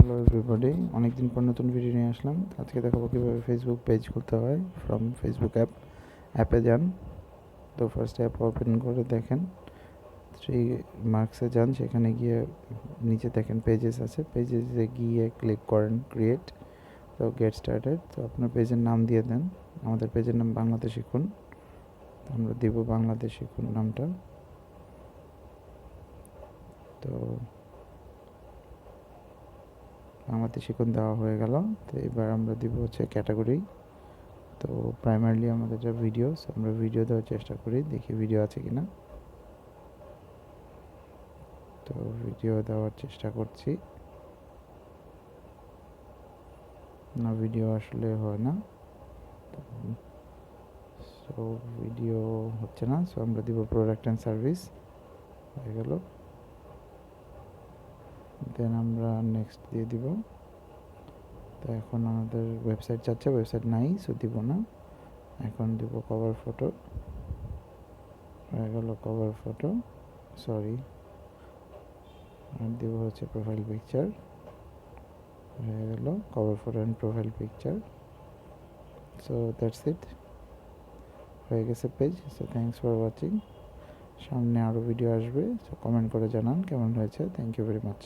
Hello everybody, অনেকদিন পর নতুন ভিডিও নিয়ে আসলাম। আজকে দেখাবো কীভাবে ফেসবুক পেজ খুলতে হয় ফ্রম ফেসবুক অ্যাপে যান। তো ফার্স্ট অ্যাপ ওপেন করে দেখেন 3 মার্কসে যান, সেখানে গিয়ে নিচে দেখেন পেজেস আছে, পেজেসে গিয়ে ক্লিক করেন ক্রিয়েট। তো গেট স্টার্টেড। তো আপনার পেজের নাম দিয়ে দেন। আমাদের পেজের নাম বাংলাদেশ শিখুন, তো আমরা দিব বাংলাদেশ শিখুন নামটা। তো বাংলাদেশ শিখুন দেওয়া হয়ে গেল। তো এবার আমরা দিব হচ্ছে ক্যাটাগরি। তো প্রাইমারিলি আমাদের যা ভিডিওস, আমরা ভিডিও দেওয়ার চেষ্টা করি, দেখি ভিডিও আছে কি না। তো ভিডিও দেওয়ার চেষ্টা করছি, না ভিডিও আসলে হয় না। সো ভিডিও হচ্ছে না, সো আমরা দিব প্রোডাক্ট অ্যান্ড সার্ভিস, হয়ে গেল। দেন আমরা নেক্সট দিয়ে দিব। তো এখন আমাদের ওয়েবসাইট চাচ্ছে, ওয়েবসাইট নাই, সো দিব না। এখন দিব কভার ফটো, হয়ে গেল কভার ফটো, সরি। আর দিব হচ্ছে প্রোফাইল পিকচার, হয়ে গেল cover photo and profile picture. So that's it, হয়ে গেছে page. So thanks for watching. সামনে আরও ভিডিও আসবে, সো কমেন্ট করে জানান কেমন হয়েছে। Thank you very much.